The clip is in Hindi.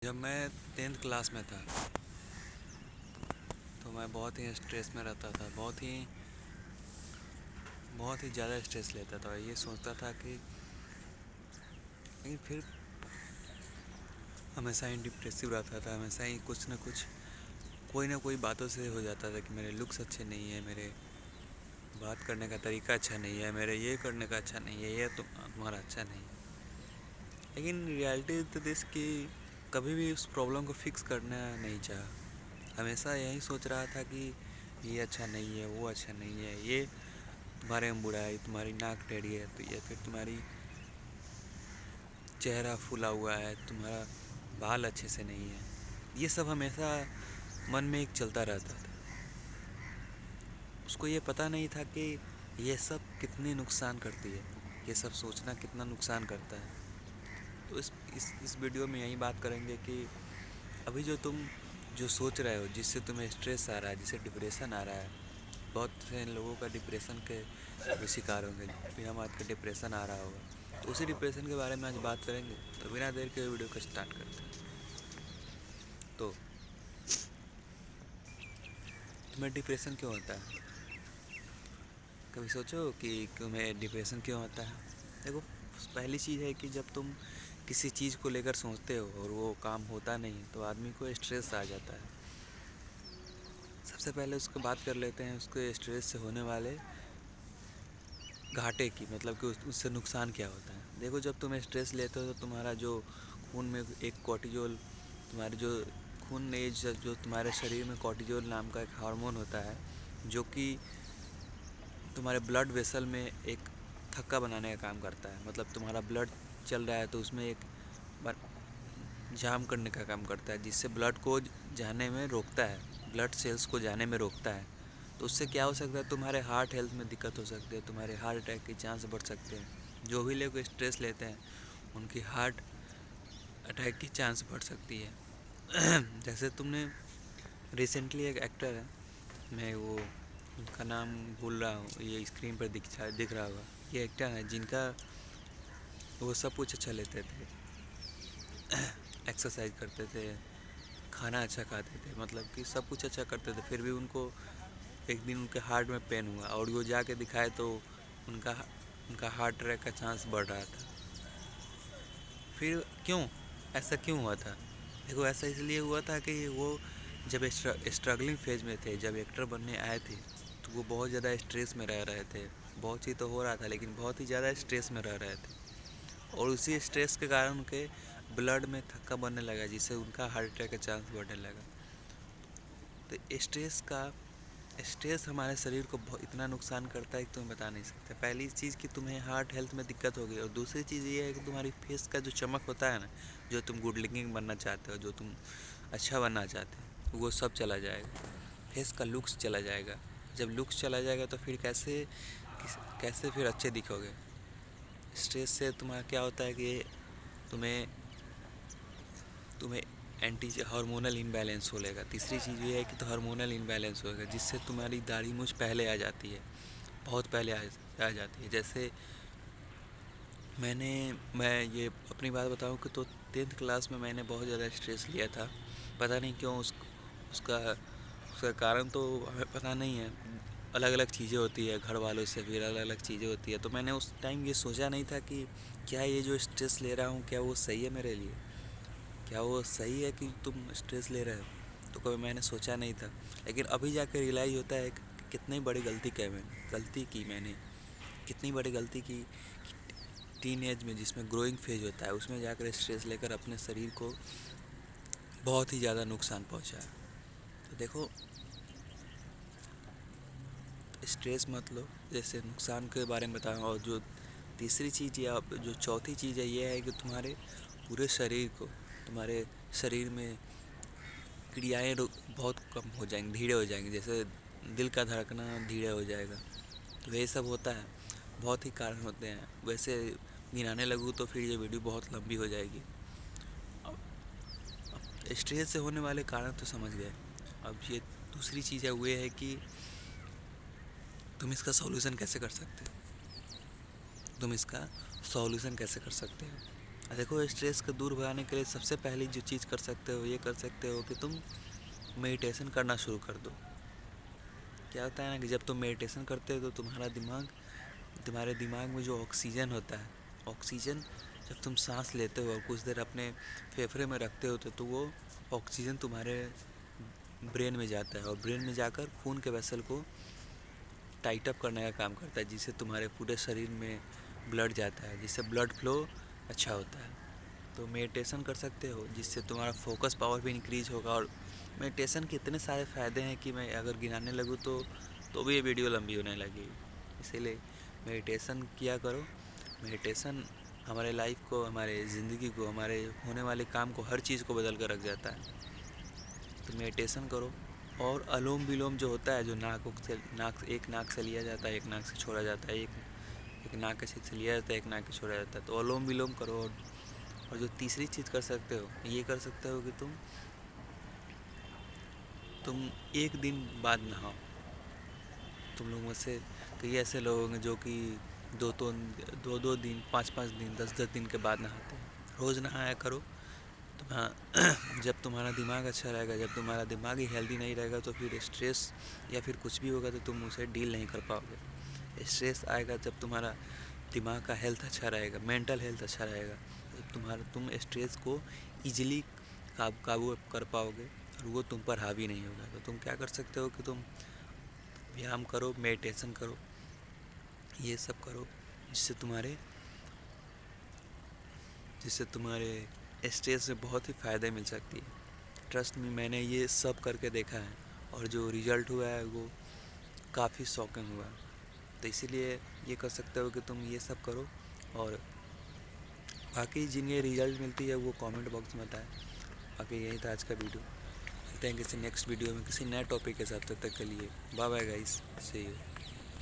जब मैं 10th क्लास में था तो मैं बहुत ही स्ट्रेस में रहता था। बहुत ही ज़्यादा स्ट्रेस लेता था। ये सोचता था कि लेकिन फिर हमेशा ही डिप्रेसिव रहता था। हमेशा ही कुछ ना कुछ कोई ना कोई बातों से हो जाता था कि मेरे लुक्स अच्छे नहीं है, मेरे बात करने का तरीका अच्छा नहीं है, मेरे ये करने का अच्छा नहीं है, ये तुम्हारा अच्छा नहीं है। लेकिन रियलिटी तो दिस कि कभी भी उस प्रॉब्लम को फिक्स करना नहीं चाहा। हमेशा यही सोच रहा था कि ये अच्छा नहीं है, वो अच्छा नहीं है, ये तुम्हारे में बुरा है, तुम्हारी नाक टेढ़ी है, तो या फिर तुम्हारी चेहरा फूला हुआ है, तुम्हारा बाल अच्छे से नहीं है। ये सब हमेशा मन में एक चलता रहता था। उसको ये पता नहीं था कि ये सब कितनी नुकसान करती है, ये सब सोचना कितना नुकसान करता है। तो इस वीडियो में यही बात करेंगे कि अभी जो तुम जो सोच रहे हो, जिससे तुम्हें स्ट्रेस आ रहा है, जिससे डिप्रेशन आ रहा है, बहुत से लोगों का डिप्रेशन के भी शिकार होंगे, बिना बात के डिप्रेशन आ रहा होगा। तो उसी डिप्रेशन के बारे में आज बात करेंगे। तो बिना देर के वीडियो को स्टार्ट करते हैं। तो तुम्हें डिप्रेशन क्यों होता है? कभी सोचो कि तुम्हें डिप्रेशन क्यों होता है? देखो, पहली चीज़ है कि जब तुम किसी चीज़ को लेकर सोचते हो और वो काम होता नहीं तो आदमी को स्ट्रेस आ जाता है। सबसे पहले उसको बात कर लेते हैं उसके स्ट्रेस से होने वाले घाटे की, मतलब कि उससे नुकसान क्या होता है। देखो, जब तुम स्ट्रेस लेते हो तो तुम्हारा जो खून में एक कॉर्टिजोल, तुम्हारे जो खून में जो तुम्हारे शरीर में कॉर्टिजोल नाम का एक हार्मोन होता है, जो कि तुम्हारे ब्लड वेसल में एक थक्का बनाने का काम करता है। मतलब तुम्हारा ब्लड चल रहा है तो उसमें एक जाम करने का काम करता है, जिससे ब्लड को जाने में रोकता है, ब्लड सेल्स को जाने में रोकता है। तो उससे क्या हो सकता है, तुम्हारे हार्ट हेल्थ में दिक्कत हो सकती है, तुम्हारे हार्ट अटैक के चांस बढ़ सकते हैं। जो भी लोग स्ट्रेस लेते हैं उनकी हार्ट अटैक की चांस बढ़ सकती है। जैसे तुमने रिसेंटली एक एक्टर है, मैं वो उनका नाम भूल रहा हूँ, ये स्क्रीन पर दिख रहा होगा। ये एक्टर है जिनका वो सब कुछ अच्छा लेते थे, एक्सरसाइज करते थे, खाना अच्छा खाते थे, मतलब कि सब कुछ अच्छा करते थे। फिर भी उनको एक दिन उनके हार्ट में पेन हुआ और वो जाके दिखाए तो उनका उनका हार्ट अटैक का चांस बढ़ रहा था। फिर क्यों ऐसा क्यों हुआ था? देखो, ऐसा इसलिए हुआ था कि वो जब स्ट्रगलिंग फेज में थे, जब एक्टर बनने आए थे, तो वो बहुत ज़्यादा स्ट्रेस में रह रहे थे। बहुत चीज़ तो हो रहा था लेकिन बहुत ही ज़्यादा स्ट्रेस में रह रहे थे, और उसी स्ट्रेस के कारण उनके ब्लड में थक्का बनने लगा, जिससे उनका हार्ट अटैक का चांस बढ़ने लगा। तो स्ट्रेस हमारे शरीर को इतना नुकसान करता है कि तुम्हें बता नहीं सकते। पहली चीज़ कि तुम्हें हार्ट हेल्थ में दिक्कत होगी, और दूसरी चीज़ ये है कि तुम्हारी फेस का जो चमक होता है ना, जो तुम गुड लुकिंग बनना चाहते हो, जो तुम अच्छा बनना चाहते हो, वो सब चला जाएगा। फेस का लुक्स चला जाएगा। जब लुक्स चला जाएगा तो फिर कैसे फिर अच्छे दिखोगे? स्ट्रेस से तुम्हारा क्या होता है कि तुम्हें तुम्हें एंटी हार्मोनल इम्बैलेंस हो लेगा। तीसरी चीज़ ये है कि तो हार्मोनल इम्बैलेंस होगा, जिससे तुम्हारी दाढ़ी मूंछ पहले आ जाती है, बहुत पहले आ जाती है। जैसे मैं ये अपनी बात बताऊं कि तो 10th क्लास में मैंने बहुत ज़्यादा स्ट्रेस लिया था। पता नहीं क्यों, उसका उसका कारण तो हमें पता नहीं है। अलग अलग चीज़ें होती है, घर वालों से फिर अलग अलग चीज़ें होती है। तो मैंने उस टाइम ये सोचा नहीं था कि क्या ये जो स्ट्रेस ले रहा हूँ क्या वो सही है मेरे लिए, क्या वो सही है कि तुम स्ट्रेस ले रहे हो। तो कभी मैंने सोचा नहीं था, लेकिन अभी जाकर रियलाइज़ होता है कि कितनी बड़ी गलती की मैंने, कितनी बड़ी गलती की। टीन एज में जिसमें ग्रोइंग फेज होता है, उसमें जाकर स्ट्रेस लेकर अपने शरीर को बहुत ही ज़्यादा नुकसान पहुंचा है। तो देखो, स्ट्रेस मत लो, जैसे नुकसान के बारे में बताऊँ। और जो तीसरी चीज़ या जो चौथी चीज़ है ये है कि तुम्हारे पूरे शरीर को, तुम्हारे शरीर में क्रियाएँ बहुत कम हो जाएंगी, धीरे हो जाएंगी। जैसे दिल का धड़कना धीरे हो जाएगा। तो ये सब होता है, बहुत ही कारण होते हैं। वैसे गिनाने लगूँ तो फिर ये वीडियो बहुत लंबी हो जाएगी। अब स्ट्रेस से होने वाले कारण तो समझ गए। अब ये दूसरी चीज़ है, वो ये है कि तुम इसका सॉल्यूशन कैसे कर सकते हो। तुम इसका सॉल्यूशन कैसे कर सकते हो? देखो, स्ट्रेस को दूर भगाने के लिए सबसे पहली जो चीज़ कर सकते हो, ये कर सकते हो कि तुम मेडिटेशन करना शुरू कर दो। क्या होता है ना कि जब तुम मेडिटेशन करते हो तो तुम्हारे दिमाग में जो ऑक्सीजन होता है, ऑक्सीजन जब तुम सांस लेते हो और कुछ देर अपने फेफड़े में रखते हो तो वो ऑक्सीजन तुम्हारे ब्रेन में जाता है और ब्रेन में जाकर खून के वेसल को टाइट अप करने का काम करता है, जिससे तुम्हारे पूरे शरीर में ब्लड जाता है, जिससे ब्लड फ्लो अच्छा होता है। तो मेडिटेशन कर सकते हो जिससे तुम्हारा फोकस पावर भी इंक्रीज होगा। और मेडिटेशन के इतने सारे फ़ायदे हैं कि मैं अगर गिनाने लगूँ तो भी ये वीडियो लंबी होने लगेगी। इसीलिए मेडिटेशन किया करो। मेडिटेशन हमारे लाइफ को, हमारे ज़िंदगी को, हमारे होने वाले काम को, हर चीज़ को बदल कर रख जाता है। तो मेडिटेशन करो। और अनुलोम विलोम जो होता है, जो एक नाक से लिया जाता है, एक नाक से छोड़ा जाता है, एक नाक के से लिया जाता है, एक नाक के छोड़ा जाता है, तो अनुलोम विलोम करो। और जो तीसरी चीज़ कर सकते हो, ये कर सकते हो कि तुम एक दिन बाद नहाओ। तुम लोग में से कई ऐसे लोग होंगे जो कि दो दो दिन, पाँच पाँच दिन, 10 10 दिन के बाद नहाते हैं। रोज़ नहाया करो। जब तुम्हारा दिमाग अच्छा रहेगा, जब तुम्हारा दिमाग ही हेल्दी नहीं रहेगा तो फिर स्ट्रेस या फिर कुछ भी होगा तो तुम उसे डील नहीं कर पाओगे। स्ट्रेस आएगा जब तुम्हारा दिमाग का हेल्थ अच्छा रहेगा, मेंटल हेल्थ अच्छा रहेगा, तो तुम स्ट्रेस को ईजिली काबू कर पाओगे और वो तुम पर हावी नहीं होगा। तो तुम क्या कर सकते हो कि तुम व्यायाम करो, मेडिटेशन करो, ये सब करो, जिससे तुम्हारे स्ट्रेस से बहुत ही फ़ायदे मिल सकती है। ट्रस्ट मी, मैंने ये सब करके देखा है और जो रिज़ल्ट हुआ है वो काफ़ी शॉकिंग हुआ है। तो इसीलिए ये कर सकते हो कि तुम ये सब करो। और बाकी जिन्हें रिज़ल्ट मिलती है वो कमेंट बॉक्स में बताएं। बाकी यही था आज का वीडियो। मिलते हैं किसी नेक्स्ट वीडियो में किसी नए टॉपिक के साथ। तब तक के लिए bye bye guys, see you.